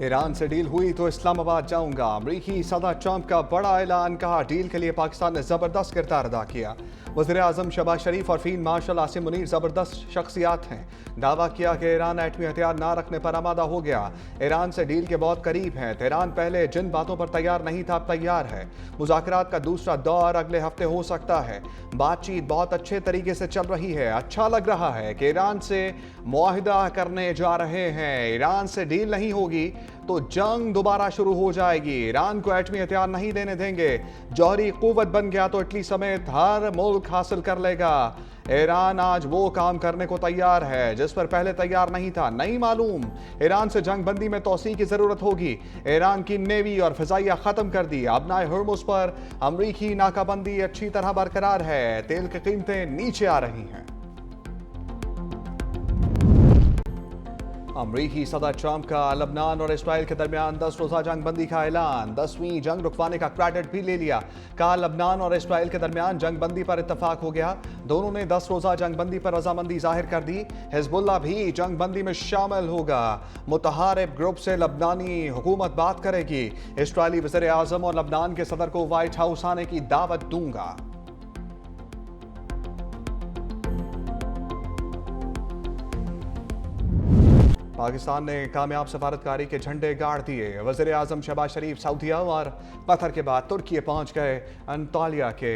Iran से deal हुई तो इस्लामाबाद जाऊंगा। अमरीकी सदर ट्रंप का बड़ा ऐलान, कहा डील के लिए पाकिस्तान ने जबरदस्त किरदार अदा किया। वज़ीर आज़म शहबाज शरीफ और फील्ड मार्शल आसिम मुनीर जबरदस्त शख्सियात हैं। दावा किया कि ईरान एटमी हथियार ना रखने पर आमादा हो गया। ईरान से डील के बहुत करीब है। तेहरान पहले जिन बातों पर तैयार नहीं था अब तैयार है। मुज़ाकरात का दूसरा दौर अगले हफ्ते हो सकता है। बातचीत बहुत अच्छे तरीके से चल रही है। अच्छा लग रहा है कि ईरान से मुआहिदा करने जा रहे हैं। ईरान से डील नहीं होगी तो जंग दोबारा शुरू हो जाएगी। ईरान को एटमी हथियार नहीं देने देंगे। जौहरी कुव्वत बन गया तो इटली समेत हर मुल्क हासिल कर लेगा। ईरान आज वो काम करने को तैयार है जिस पर पहले तैयार नहीं था। नहीं मालूम ईरान से जंग बंदी में तोसी की जरूरत होगी। ईरान की नेवी और फिजाइया खत्म कर दी। अपना हुर्मुज पर अमरीकी नाकाबंदी अच्छी तरह बरकरार है। तेल की कीमतें नीचे आ रही हैं। अमरीकी सदर ट्रंप का लबनान और इसराइल के दरमियान 10 रोज़ा जंग बंदी का ऐलान। 10वीं जंग रुकवाने का क्रेडिट भी ले लिया। कहा लबनान और इसराइल के दरमियान जंग बंदी पर इत्तफाक हो गया। दोनों ने 10 रोज़ा जंग बंदी पर रजामंदी जाहिर कर दी। हिजबुल्लाह भी जंग बंदी में शामिल होगा। मुतहारिब ग्रुप से लबनानी हुकूमत बात करेगी। इसराइली वज़ीर आज़म और लबनान के सदर को व्हाइट हाउस आने की दावत दूंगा। पाकिस्तान ने कामयाब सफारतकारी के झंडे गाड़ दिए। वज़ीर आज़म शहबाज शरीफ सऊदीया और कतर के बाद तुर्की पहुंच गए। अंतालिया के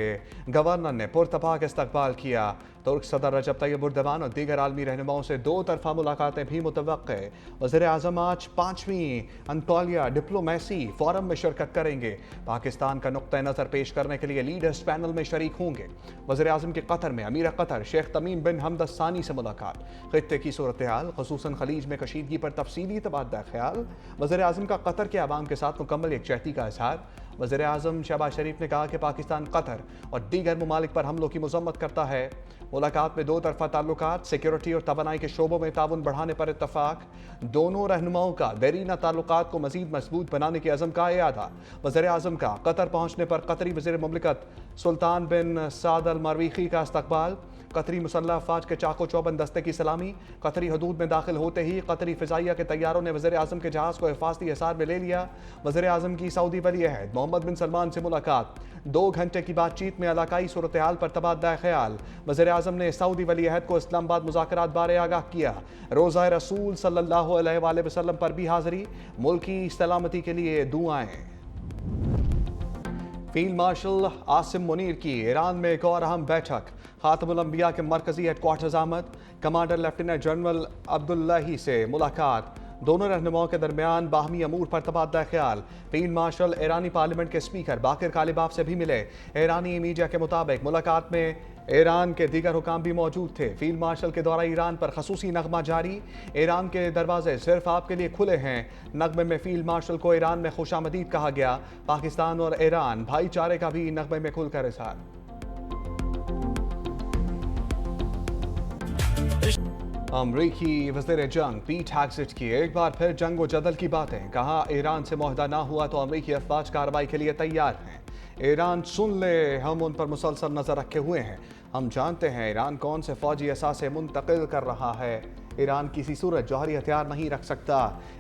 गवर्नर ने पुरतपाक इस्तकबाल किया। तुर्क सदर रजब तैयब एर्दोगान और दीगर आलमी रहनुमाओं से दो तरफा मुलाकातें भी मुतवक्के। वज़ीर आज़म आज 5वीं अंतालिया डिप्लोमेसी फोरम में शिरकत करेंगे। पाकिस्तान का नुक्ता नज़र पेश करने के लिए लीडर्स पैनल में शरीक होंगे। वज़ीर आज़म के कतर में अमीर कतर शेख तमीम बिन हमद सानी से मुलाकात। खित्ते की सूरत हाल ख़ुसूसन खलीज में कशीदगी पर तफसीली तबादला ख्याल। वज़ीर आज़म का कतर के अवाम के साथ मुकम्मल यकजहती का इज़हार। वज़ीर आज़म शहबाज शरीफ ने कहा कि पाकिस्तान कतर और दीगर ममालिक पर हमलों की मज़म्मत करता है। मुलाकात में दो तरफा ताल्लुकात, सिक्योरिटी और तवानाई के शोबों में ताउन बढ़ाने पर इत्तफाक। दोनों रहनुमाओं का देरीना ताल्लुकात को मज़ीद मजबूत बनाने के अज़म का इयादा। वज़ीर आज़म का कतर पहुँचने पर कतरी वज़ीर मुमलिकत सुल्तान बिन साद अल मरवीखी का इस्तकबाल। कतरी मुसल्लह अफवाज के चाको चौबंद दस्ते की सलामी। कतरी हदूद में दाखिल होते ही कतरी फ़िज़ाइया के तैयारों ने वज़ीर आज़म के जहाज़ को हिफाजती हिसार में ले लिया। वज़ीर आज़म की सऊदी वली अहद मोहम्मद बिन सलमान से मुलाकात। 2 घंटे की बातचीत में इलाकाई सूरत हाल पर तबादला ख्याल। वज़ीर आज़म ने सऊदी वली अहद को इस्लामाबाद मुज़ाकरात बारे आगाह किया। रोज़ा रसूल सल्लल्लाहु अलैहि वसल्लम पर भी हाज़िरी। मुल्क की सलामती के लिए दुआएं। फील्ड मार्शल आसिम मुनीर की ईरान में एक और अहम बैठक। खातमुल अंबिया के मरकजी हेडक्वार्टर्स आमद। कमांडर लेफ्टिनेंट जनरल अब्दुल्लाही से मुलाकात। दोनों रहनुमाओं के दरमियान बाहमी अमूर पर तबादला ख्याल। फील्ड मार्शल ईरानी पार्लियामेंट के स्पीकर बाकिर कालिबाफ से भी मिले। ईरानी मीडिया के मुताबिक मुलाकात में ईरान के दीगर हुकाम भी मौजूद थे। फील्ड मार्शल के दौरा ईरान पर खसूसी नगमा जारी। ईरान के दरवाजे सिर्फ आपके लिए खुले हैं। नगमे में फील्ड मार्शल को ईरान में खुशामदीद कहा गया। पाकिस्तान और ईरान भाईचारे का भी नगमे में खुलकर इजहार। अमरीकी वज़ीर जंग पीट हेग्सेट की एक बार फिर जंग व जदल की बातें। कहा ईरान से मुआहदा ना हुआ तो अमरीकी अफवाज कार्रवाई के लिए तैयार हैं। ईरान सुन ले, हम उन पर मुसलसल नज़र रखे हुए हैं। हम जानते हैं ईरान कौन से फौजी असासे मुंतकिल कर रहा है। ईरान किसी सूरत जौहरी हथियार नहीं रख सकता।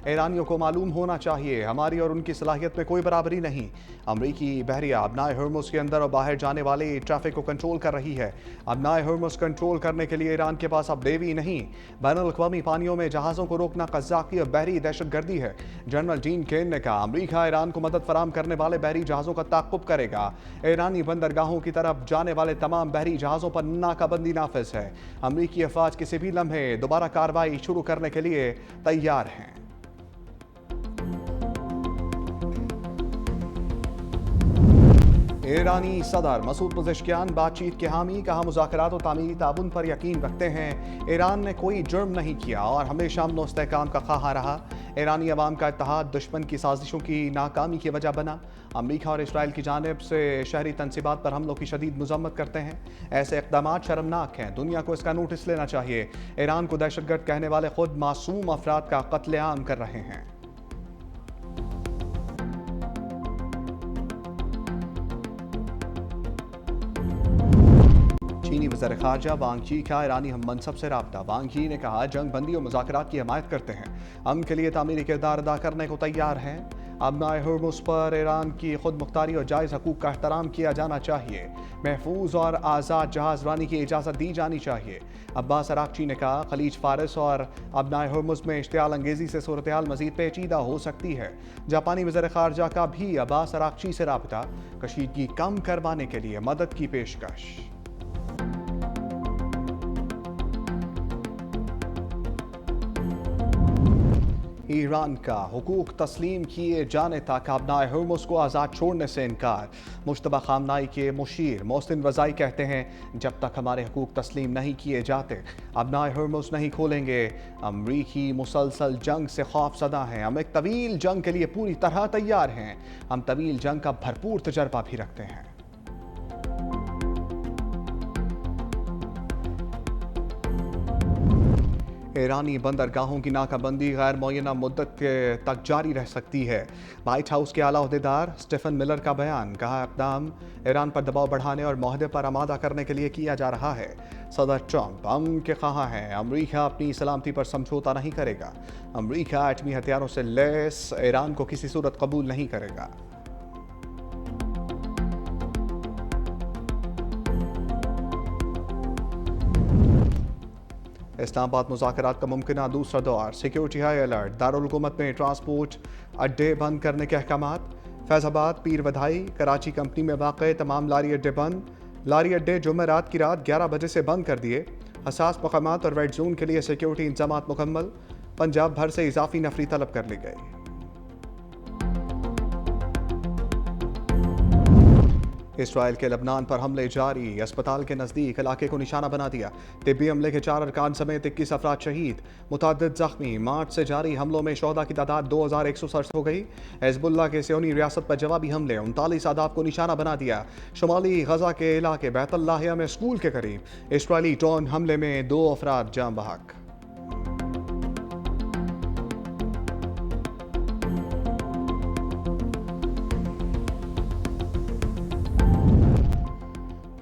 ईरानियों को मालूम होना चाहिए हमारी और उनकी सलाहियत में कोई बराबरी नहीं। अमरीकी बहरिया अपनाए हुर्मुज़ के अंदर और बाहर जाने वाले ट्रैफिक को कंट्रोल कर रही है। अपनाए हुर्मुज़ कंट्रोल करने के लिए ईरान के पास अब देवी नहीं, बैनुल-अक़वामी पानियों में जहाज़ों को रोकना क़ज़्ज़ाक़ी और बहरी दहशतगर्दी है। जनरल जीन केन ने कहा अमरीका ईरान को मदद फराम करने वाले बहरी जहाज़ों का ताक़ुब करेगा। ईरानी बंदरगाहों की तरफ जाने वाले तमाम बहरी जहाज़ों पर नाकाबंदी नाफिज है। अमरीकी अफवाज किसी भी लम्हे दोबारा कार्रवाई शुरू करने के लिए तैयार हैं। ईरानी सदर मसूद पज़ेश्कियान बातचीत के हामी। कहा मुज़ाकरात और तामीरी ताउन पर यकीन रखते हैं। ईरान ने कोई जुर्म नहीं किया और हमेशा अमन व इस्तेहकाम का ख्वाह रहा। ईरानी अवाम का इत्तेहाद दुश्मन की साजिशों की नाकामी की वजह बना। अमरीका और इसराइल की जानिब से शहरी तनसीबात पर हमलों की शदीद मज़म्मत करते हैं। ऐसे इक़दामात शर्मनाक हैं। दुनिया को इसका नोटिस लेना चाहिए। ईरान को दहशतगर्द कहने वाले खुद मासूम अफराद का कत्लेआम कर रहे हैं। चीनी वज़ीर ख़ारजा वांग यी का ईरानी हम मनसब से रब्ता। वांग यी ने कहा, जंग बंदी और मुज़ाकरात की हमायत करते हैं, अमन के लिए तामीरी किरदार अदा करने को तैयार हैं। अबनाए हुर्मुज़ पर ईरान की खुद मुख्तारी और जायज़ हकूक़ का एहतराम किया जाना चाहिए। महफूज और आज़ाद जहाज़ रानी की इजाज़त दी जानी चाहिए। अब्बास अराक़ची ने कहा, खलीज फ़ारिस और अबनाए हुर्मुज़ में इश्तियाल अंगेज़ी से सूरत हाल मज़ीद पेचीदा हो सकती है। जापानी वज़ीर ख़ारजा का भी अब्बास अराक़ची से रब्ता, कशीदगी कम करवाने के लिए मदद की पेशकश। ईरान का हुकूक तस्लीम किए जाने तक अबनाए हुर्मुज़ को आज़ाद छोड़ने से इनकार। मुश्तबा ख़ामनाई के मुशीर मोहसिन रज़ाई कहते हैं, जब तक हमारे हुकूक तस्लीम नहीं किए जाते अबनाए हुर्मुज़ नहीं खोलेंगे। अमरीकी मुसलसल जंग से खौफज़दा हैं। हम एक तवील जंग के लिए पूरी तरह तैयार हैं। हम तवील जंग का भरपूर तजर्बा भी रखते हैं। ईरानी बंदरगाहों की नाकाबंदी गैर मुअय्यना मुद्दत तक जारी रह सकती है। व्हाइट हाउस के आला अहदेदार स्टीफन मिलर का बयान, कहा इक़दाम ईरान पर दबाव बढ़ाने और माहदे पर आमादा करने के लिए किया जा रहा है। सदर ट्रंप अमन के ख़्वाह हैं। अमरीका अपनी सलामती पर समझौता नहीं करेगा। अमरीका एटमी हथियारों से लैस ईरान को किसी सूरत कबूल नहीं करेगा। इस्लामाबाद मुज़ाकरात का मुमकिना दूसरा दौर, सिक्योरिटी हाई अलर्ट, दारुल हुकूमत में ट्रांसपोर्ट अड्डे बंद करने के अहकामात। फैज़ाबाद, पीर बधाई, कराची कंपनी में वाक़ तमाम लारी अड्डे बंद। लारी अड्डे जुमेरात की रात 11 बजे से बंद कर दिए। हसास मकामात और रेड जोन के लिए सिक्योरिटी इंतजामात मुकम्मल। पंजाब भर से इजाफी नफरी तलब कर ली गई। इसराइल के लबनान पर हमले जारी, अस्पताल के नज़दीक इलाके को निशाना बना दिया। तिब्बी हमले के 4 अरकान समेत 21 अफराद शहीद, मुतअद्दिद ज़ख्मी। मार्च से जारी हमलों में शोहदा की तादाद 2167 हो गई। हिज़्बुल्लाह के सियोनी रियासत पर जवाबी हमले 39 अहदाफ को निशाना बना दिया। शुमाली गजा के इलाके बैतुल्लाहिया में स्कूल के करीब इसराइली ड्रोन हमले में 2 अफराद जान बहक।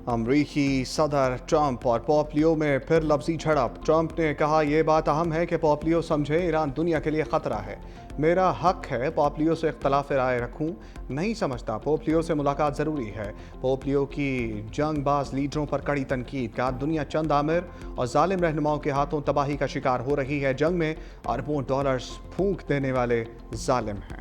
अमरीकी सदर ट्रंप और पोम्पियो में फिर लफ्जी झड़प। ट्रंप ने कहा, यह बात अहम है कि पोम्पियो समझे ईरान दुनिया के लिए ख़तरा है। मेरा हक है पोम्पियो से इख्तलाफ राय रखूं, नहीं समझता पोम्पियो से मुलाकात ज़रूरी है। पोम्पियो की जंगबाज लीडरों पर कड़ी तनकीद, कहा दुनिया चंद आमिर और जालिम रहनुमाओं के हाथों तबाही का शिकार हो रही है। जंग में अरबों डॉलर्स फूंक देने वाले जालिम हैं।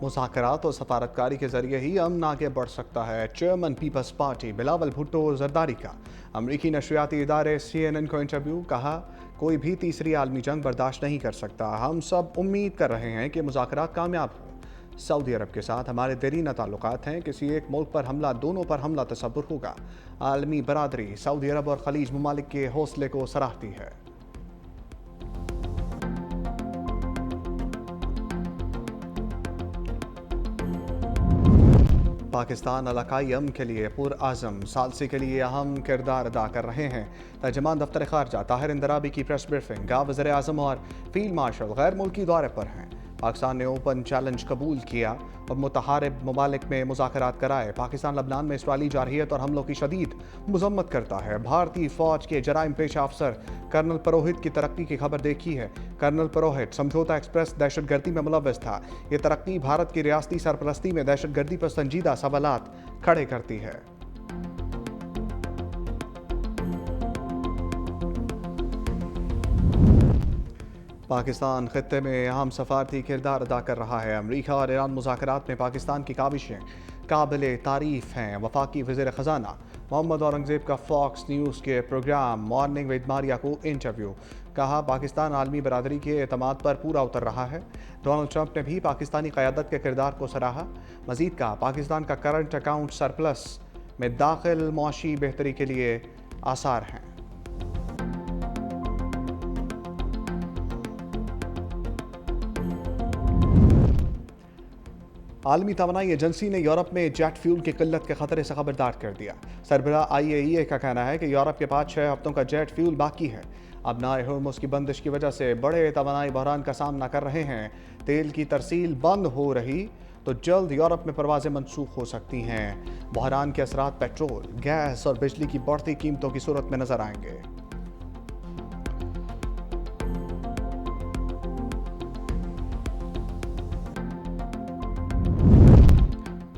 मुज़ाकरात और सफारतकारी के जरिए ही अमन आगे बढ़ सकता है। चेयरमैन पीपल्स पार्टी बिलावल भुट्टो जरदारी का अमरीकी नशरियाती इदारे CNN को इंटरव्यू, कहा कोई भी तीसरी आलमी जंग बर्दाश्त नहीं कर सकता। हम सब उम्मीद कर रहे हैं कि मुज़ाकरात कामयाब हो। सऊदी अरब के साथ हमारे देरीना ताल्लुकात हैं। किसी एक मुल्क पर हमला दोनों पर हमला तसव्वुर होगा। आलमी बरादरी सऊदी अरब और खलीज ममालिक के हौसले को सराहती है। पाकिस्तान इलाकाई अमन के लिए पुरआज़म, सालसी के लिए अहम किरदार अदा कर रहे हैं। तर्जमान दफ्तर ख़ारजा ताहिर इंदराबी की प्रेस ब्रीफिंग, कहा वज़ीर आज़म और फील्ड मार्शल गैर मुल्की दौरे पर हैं। पाकिस्तान ने ओपन चैलेंज कबूल किया और मुतहारिब ममालिक में मुज़ाकरात कराए। पाकिस्तान लबनान में इसराइली जारहियत और हमलों की शदीद मज़म्मत करता है। भारतीय फ़ौज के जराइम पेश अफसर कर्नल पुरोहित की तरक्की की खबर देखी है। कर्नल पुरोहित समझौता एक्सप्रेस दहशतगर्दी में मुलव्वस था। ये तरक्की भारत की रियासती सरपरस्ती में दहशतगर्दी पर संजीदा सवालात खड़े करती है। पाकिस्तान खित्ते में अहम सफारती किरदार अदा कर रहा है। अमरीका और ईरान मुज़ाकरात में पाकिस्तान की काविशें काबिल तारीफ़ हैं। वफाकी वज़ीर ख़जाना मोहम्मद औरंगज़ेब का फॉक्स न्यूज़ के प्रोग्राम मॉर्निंग विद मारिया को इंटरव्यू, कहा पाकिस्तान आलमी बरादरी के एतमाद पर पूरा उतर रहा है। डोनाल्ड ट्रंप ने भी पाकिस्तानी क़यादत के किरदार को सराहा। मज़ीद कहा पाकिस्तान का करंट अकाउंट सरप्लस में दाखिल मुआशी बेहतरी के लिए आसार हैं। आलमी तवानाई एजेंसी ने यूरोप में जेट फ्यूल की किल्लत के खतरे से खबरदार कर दिया। सरबराह IAEA का कहना है कि यूरोप के पास 6 हफ्तों का जेट फ्यूल बाकी है। अबनाए हुर्मुज़ की बंदिश की वजह से बड़े तवानाई बहरान का सामना कर रहे हैं। तेल की तरसील बंद हो रही تو جلد یورپ میں پروازیں منسوخ ہو سکتی ہیں۔ بحران کے اثرات پیٹرول، گیس اور بجلی کی بڑھتی قیمتوں کی صورت میں نظر آئیں گے۔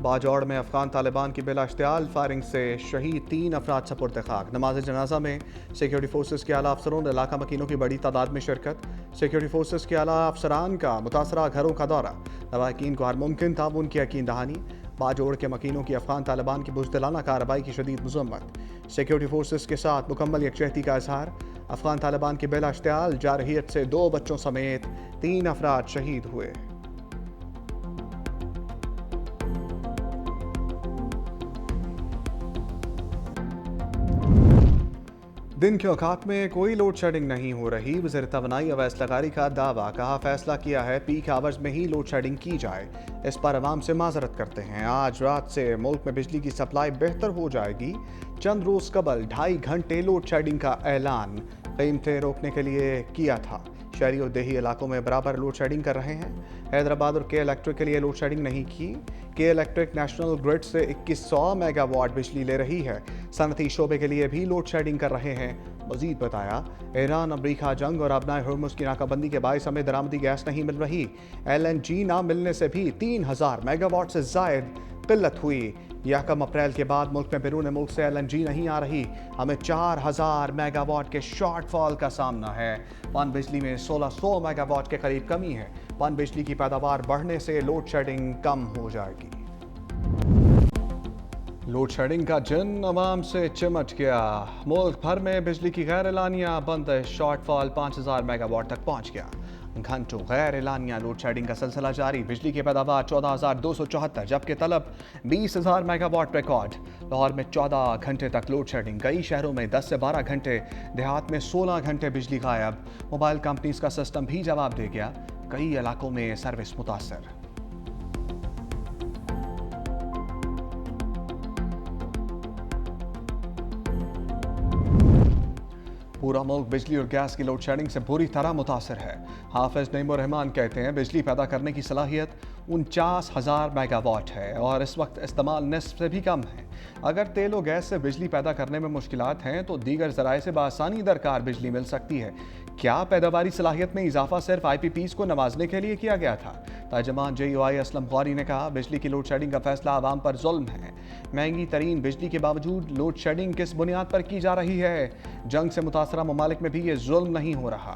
باجوڑ میں افغان طالبان کی بلا اشتعال فائرنگ سے شہید 3 افراد سپرد خاک۔ نماز جنازہ میں سیکیورٹی فورسز کے اعلیٰ افسروں اور علاقہ مکینوں کی بڑی تعداد میں شرکت۔ سیکیورٹی فورسز کے اعلیٰ افسران کا متاثرہ گھروں کا دورہ، لواحقین کو ہر ممکن تعاون کی یقین دہانی۔ باجوڑ کے مکینوں کی افغان طالبان کی بزدلانہ کارروائی کی شدید مذمت، سیکیورٹی فورسز کے ساتھ مکمل یکجہتی کا اظہار۔ افغان طالبان کی بلا اشتعال جارحیت سے 2 بچوں سمیت 3 افراد شہید ہوئے۔ دن کے اوقات میں کوئی لوڈ شیڈنگ نہیں ہو رہی، وزیر توانائی اویس لغاری کا دعویٰ، کہا فیصلہ کیا ہے پیک آورز میں ہی لوڈ شیڈنگ کی جائے، اس پر عوام سے معذرت کرتے ہیں۔ آج رات سے ملک میں بجلی کی سپلائی بہتر ہو جائے گی۔ چند روز قبل 2.5 گھنٹے لوڈ شیڈنگ کا اعلان قیمتیں روکنے کے لیے کیا تھا۔ شہری اور دیہی علاقوں میں برابر لوڈ شیڈنگ کر رہے ہیں۔ حیدرآباد اور کے الیکٹرک کے لیے لوڈ شیڈنگ نہیں کی۔ کے الیکٹرک نیشنل گرڈ سے 2100 میگا واٹ بجلی لے رہی ہے۔ صنعتی شعبے کے لیے بھی لوڈ شیڈنگ کر رہے ہیں۔ مزید بتایا، ایران امریکہ جنگ اور آبنائے ہرمز کی ناکہ بندی کے باعث ہمیں درآمدی گیس نہیں مل رہی۔ LNG نہ ملنے سے بھی 3000 میگا واٹ سے زائد قلت ہوئی۔ 1 اپریل کے بعد ملک میں بیرون ملک سے LNG نہیں آ رہی۔ ہمیں 4000 میگا واٹ کے شارٹ فال کا سامنا ہے۔ پن بجلی میں 1600 میگا واٹ کے قریب کمی ہے۔ پن بجلی کی پیداوار بڑھنے سے لوڈ شیڈنگ کم ہو جائے گی۔ لوڈ شیڈنگ کا جن عوام سے چمٹ گیا۔ ملک بھر میں بجلی کی غیر اعلانیہ بندش، شارٹ فال 5000 میگا واٹ تک پہنچ گیا۔ گھنٹوں غیر اعلانیہ لوڈ شیڈنگ کا سلسلہ جاری۔ بجلی کی پیداوار 14274 جبکہ طلب 20000 میگا واٹ ریکارڈ۔ لاہور میں 14 گھنٹے تک لوڈ شیڈنگ، کئی شہروں میں 10 سے 12 گھنٹے، دیہات میں 16 گھنٹے بجلی غائب۔ موبائل کمپنیز کا سسٹم بھی جواب دے گیا، کئی علاقوں میں سروس متاثر۔ پورا ملک بجلی اور گیس کی لوڈ شیڈنگ سے بری طرح متاثر ہے۔ حافظ نعیم الرحمان کہتے ہیں بجلی پیدا کرنے کی صلاحیت 49,000 میگا واٹ ہے اور اس وقت استعمال نصف سے بھی کم ہے۔ اگر تیل و گیس سے بجلی پیدا کرنے میں مشکلات ہیں تو دیگر ذرائع سے بآسانی درکار بجلی مل سکتی ہے۔ کیا پیداواری صلاحیت میں اضافہ صرف IPPs کو نوازنے کے لیے کیا گیا تھا؟ ترجمان JUI اسلم غوری نے کہا بجلی کی لوڈ شیڈنگ کا فیصلہ عوام پر ظلم ہے۔ مہنگی ترین بجلی کے باوجود لوڈ شیڈنگ کس بنیاد پر کی جا رہی ہے؟ جنگ سے متاثرہ ممالک میں بھی یہ ظلم نہیں ہو رہا۔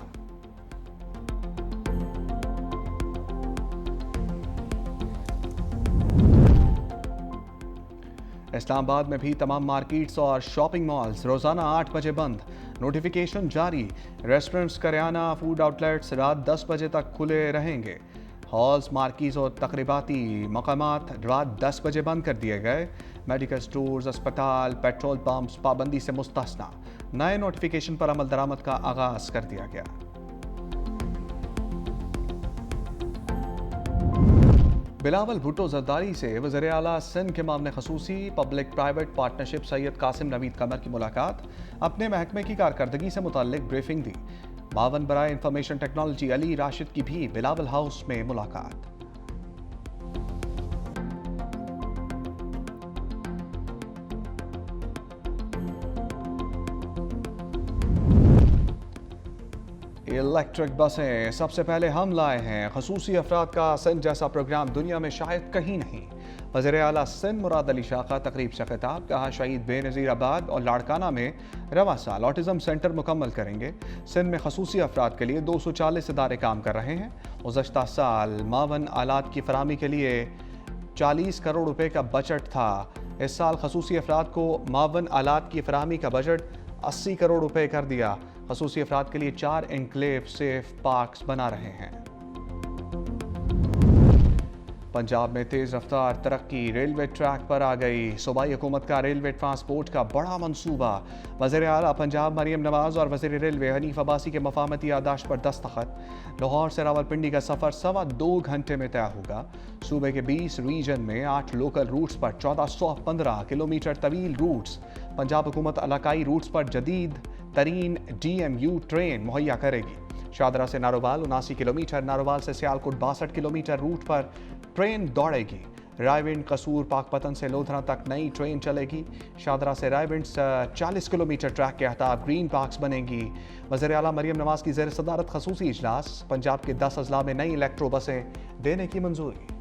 اسلام آباد میں بھی تمام مارکیٹس اور شاپنگ مالز روزانہ 8 بجے بند۔ نوٹیفیکیشن جاری، restaurants, kirana, food out let's رات 10 بجے تک کھلے رہیں گے۔ ہالز، مارکیز اور تقریباتی مقامات رات 10 بجے بند کر دیے گئے۔ میڈیکل سٹورز، اسپتال، پیٹرول پمپس پابندی سے مستثنیٰ۔ نئے نوٹیفیکیشن پر عمل درآمد کا آغاز کر دیا گیا۔ بلاول بھٹو زرداری سے وزیر اعلیٰ سندھ کے معاملے خصوصی پبلک پرائیویٹ پارٹنرشپ سید قاسم نوید قمر کی ملاقات، اپنے محکمے کی کارکردگی سے متعلق بریفنگ دی۔ معاون برائے انفارمیشن ٹیکنالوجی علی راشد کی بھی بلاول ہاؤس میں ملاقات۔ الیکٹرک بسیں سب سے پہلے ہم لائے ہیں، خصوصی افراد کا سندھ جیسا پروگرام دنیا میں شاید کہیں نہیں۔ وزیر اعلیٰ سندھ مراد علی شاہ کا تقریب سے خطاب، کہا شہید بے نظیر آباد اور لاڑکانہ میں رواں سال آٹزم سینٹر مکمل کریں گے۔ سندھ میں خصوصی افراد کے لیے 240 ادارے کام کر رہے ہیں۔ گزشتہ سال معاون آلات کی فراہمی کے لیے 40 کروڑ روپے کا بجٹ تھا۔ اس سال خصوصی افراد کو معاون آلات کی فراہمی کا بجٹ 80 کروڑ روپے کر دیا۔ خصوصی افراد کے لیے 4 انکلیو سیف پارکس بنا رہے ہیں۔ پنجاب میں تیز رفتار ترقی، ریلوے ٹریک پر آ گئی۔ صوبائی حکومت کا ریلوے ٹرانسپورٹ کا بڑا منصوبہ، وزیر اعلیٰ پنجاب مریم نواز اور وزیر ریلوے حنیف عباسی کے مفاہمتی یادداشت پر دستخط۔ لاہور سے راولپنڈی کا سفر 2.25 گھنٹے میں طے ہوگا۔ صوبے کے 20 ریجن میں 8 لوکل روٹس پر 1415 کلومیٹر طویل روٹس۔ پنجاب حکومت علاقائی روٹس پر جدید ترین DMU ٹرین مہیا کرے گی۔ شادرہ سے ناروال 79 کلومیٹر، ناروال سے سیالکوٹ 62 کلومیٹر روٹ پر ٹرین دوڑے گی۔ رائے ونڈ قصور پاک پتن سے لودھرا تک نئی ٹرین چلے گی۔ شادرہ سے رائے ونڈ 40 کلومیٹر ٹریک کے اہتاب گرین پارکس بنے گی۔ وزیر اعلیٰ مریم نواز کی زیر صدارت خصوصی اجلاس، پنجاب کے 10 اضلاع میں نئی الیکٹرو بسیں دینے کی منظوری۔